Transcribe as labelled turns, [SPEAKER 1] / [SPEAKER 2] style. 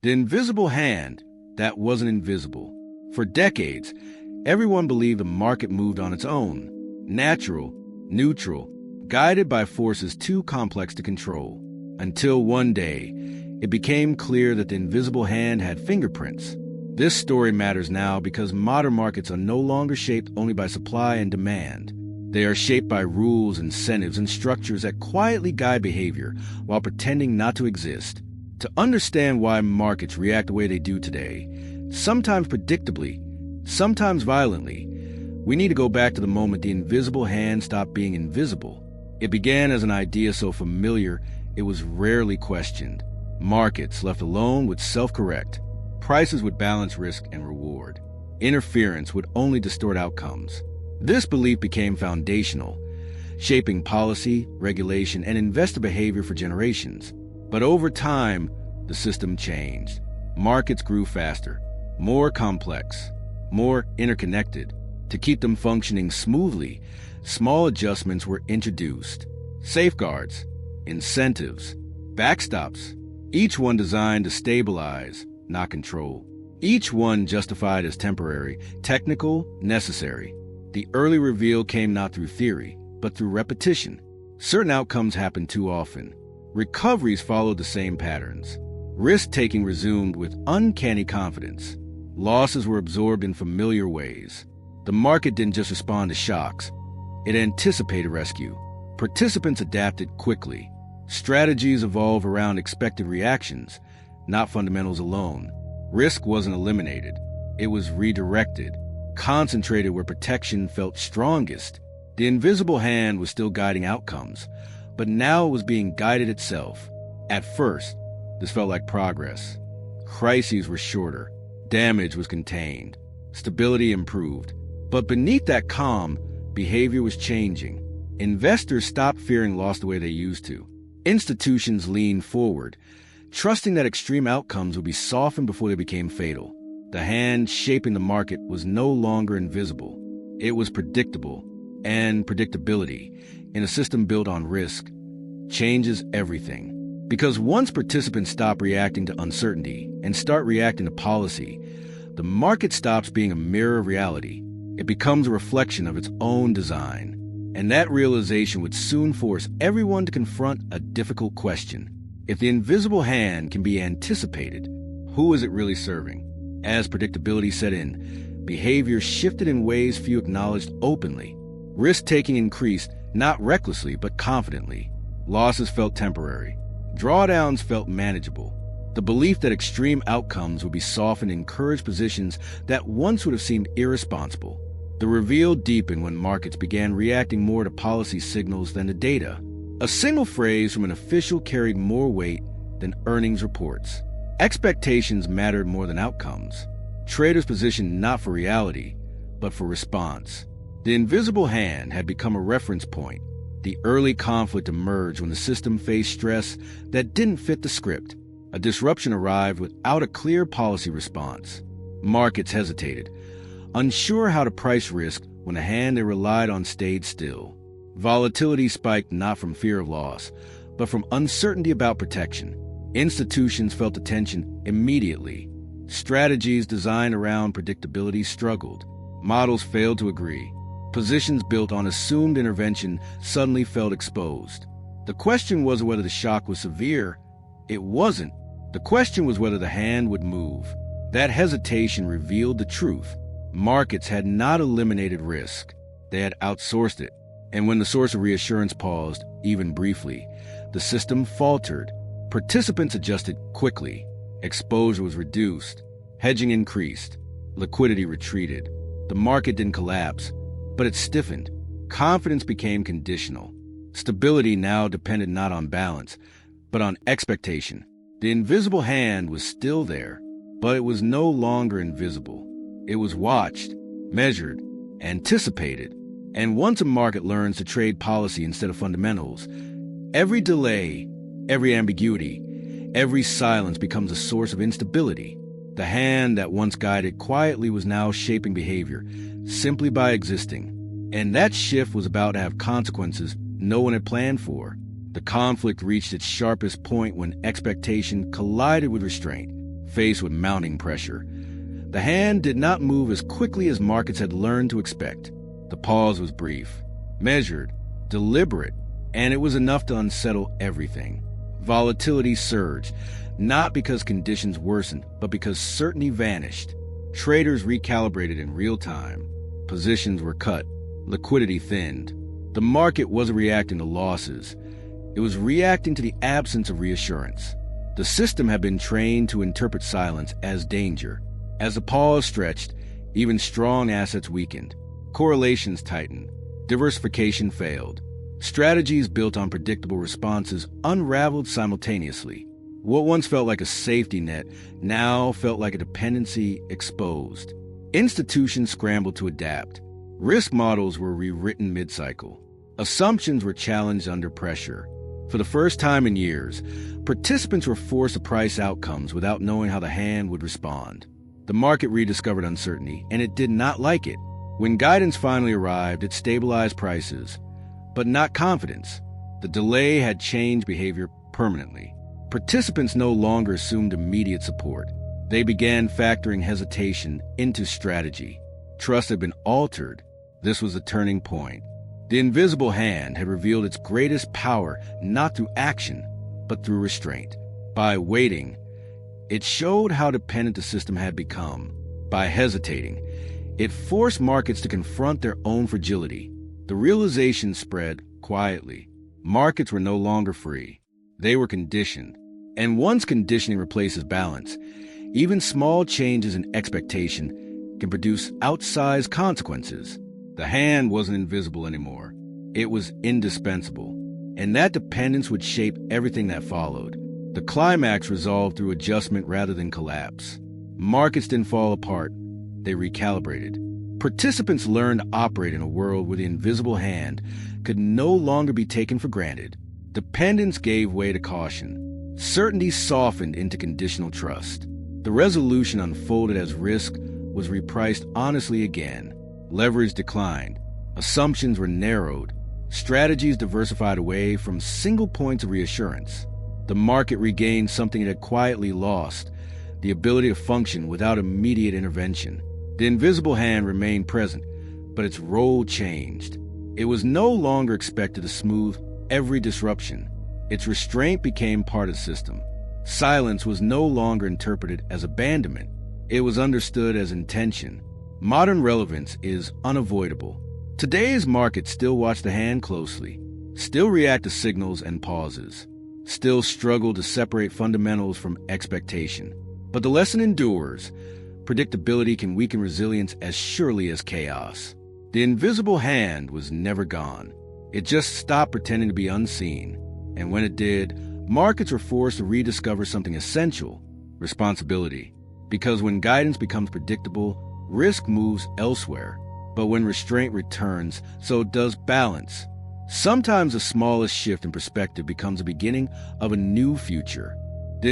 [SPEAKER 1] The invisible hand that wasn't invisible. For decades, everyone believed the market moved on its own, natural, neutral, guided by forces too complex to control. Until one day, it became clear that the invisible hand had fingerprints. This story matters now because modern markets are no longer shaped only by supply and demand. They are shaped by rules, incentives, and structures that quietly guide behavior while pretending not to exist. To understand why markets react the way they do today, sometimes predictably, sometimes violently, we need to go back to the moment the invisible hand stopped being invisible. It began as an idea so familiar it was rarely questioned. Markets, left alone, would self-correct. Prices would balance risk and reward. Interference would only distort outcomes. This belief became foundational, shaping policy, regulation, and investor behavior for generations. But over time, the system changed. Markets grew faster, more complex, more interconnected. To keep them functioning smoothly, small adjustments were introduced. Safeguards, incentives, backstops, each one designed to stabilize, not control. Each one justified as temporary, technical, necessary. The early reveal came not through theory, but through repetition. Certain outcomes happened too often. Recoveries followed the same patterns. Risk-taking resumed with uncanny confidence. Losses were absorbed in familiar ways. The market didn't just respond to shocks. It anticipated rescue. Participants adapted quickly. Strategies evolved around expected reactions, not fundamentals alone. Risk wasn't eliminated. It was redirected, concentrated where protection felt strongest. The invisible hand was still guiding outcomes, but now it was being guided itself. At first, this felt like progress. Crises were shorter. Damage was contained. Stability improved. But beneath that calm, behavior was changing. Investors stopped fearing loss the way they used to. Institutions leaned forward, trusting that extreme outcomes would be softened before they became fatal. The hand shaping the market was no longer invisible. It was predictable, and predictability, in a system built on risk, changes everything. Because once participants stop reacting to uncertainty and start reacting to policy, the market stops being a mirror of reality. It becomes a reflection of its own design. And that realization would soon force everyone to confront a difficult question. If the invisible hand can be anticipated, who is it really serving? As predictability set in, behavior shifted in ways few acknowledged openly. Risk-taking increased, not recklessly but confidently. Losses felt temporary. Drawdowns felt manageable. The belief that extreme outcomes would be softened encouraged positions that once would have seemed irresponsible. The reveal deepened when markets began reacting more to policy signals than to data. A single phrase from an official carried more weight than earnings reports. Expectations mattered more than outcomes. Traders positioned not for reality, but for response. The invisible hand had become a reference point. The early conflict emerged when the system faced stress that didn't fit the script. A disruption arrived without a clear policy response. Markets hesitated, unsure how to price risk when the hand they relied on stayed still. Volatility spiked not from fear of loss, but from uncertainty about protection. Institutions felt the tension immediately. Strategies designed around predictability struggled. Models failed to agree. Positions built on assumed intervention suddenly felt exposed. The question wasn't whether the shock was severe. It wasn't. The question was whether the hand would move. That hesitation revealed the truth. Markets had not eliminated risk. They had outsourced it. And when the source of reassurance paused, even briefly, the system faltered. Participants adjusted quickly. Exposure was reduced. Hedging increased. Liquidity retreated. The market didn't collapse, but it stiffened. Confidence became conditional. Stability now depended not on balance, but on expectation. The invisible hand was still there, but it was no longer invisible. It was watched, measured, anticipated. And once a market learns to trade policy instead of fundamentals, every delay, every ambiguity, every silence becomes a source of instability. The hand that once guided quietly was now shaping behavior, simply by existing. And that shift was about to have consequences no one had planned for. The conflict reached its sharpest point when expectation collided with restraint. faced with mounting pressure. The hand did not move as quickly as markets had learned to expect. The pause was brief, measured, deliberate, and it was enough to unsettle everything. Volatility surged, not because conditions worsened, but because certainty vanished. Traders recalibrated in real time. Positions were cut. Liquidity thinned. The market wasn't reacting to losses. It was reacting to the absence of reassurance. The system had been trained to interpret silence as danger. As the pause stretched, even strong assets weakened. Correlations tightened. Diversification failed. Strategies built on predictable responses unraveled simultaneously. What once felt like a safety net now felt like a dependency exposed. Institutions scrambled to adapt. Risk models were rewritten mid-cycle. Assumptions were challenged under pressure. For the first time in years, participants were forced to price outcomes without knowing how the hand would respond. The market rediscovered uncertainty, and it did not like it. When guidance finally arrived, it stabilized prices, but not confidence. The delay had changed behavior permanently. Participants no longer assumed immediate support. They began factoring hesitation into strategy. Trust had been altered. This was a turning point. The invisible hand had revealed its greatest power not through action, but through restraint. By waiting, it showed how dependent the system had become. By hesitating, it forced markets to confront their own fragility. The realization spread quietly. Markets were no longer free. They were conditioned. And once conditioning replaces balance, even small changes in expectation can produce outsized consequences. The hand wasn't invisible anymore. It was indispensable. And that dependence would shape everything that followed. The climax resolved through adjustment rather than collapse. Markets didn't fall apart. They recalibrated. Participants learned to operate in a world where the invisible hand could no longer be taken for granted. Dependence gave way to caution. Certainty softened into conditional trust. The resolution unfolded as risk was repriced honestly again. Leverage declined. Assumptions were narrowed. Strategies diversified away from single points of reassurance. The market regained something it had quietly lost, the ability to function without immediate intervention. The invisible hand remained present, but its role changed. It was no longer expected to smooth every disruption. Its restraint became part of the system. Silence was no longer interpreted as abandonment. It was understood as intention. Modern relevance is unavoidable. Today's markets still watch the hand closely, still react to signals and pauses, still struggle to separate fundamentals from expectation. But the lesson endures. Predictability can weaken resilience as surely as chaos. The invisible hand was never gone. It just stopped pretending to be unseen. And when it did, markets were forced to rediscover something essential: responsibility. Because when guidance becomes predictable, risk moves elsewhere. But when restraint returns, so does balance. Sometimes the smallest shift in perspective becomes the beginning of a new future. The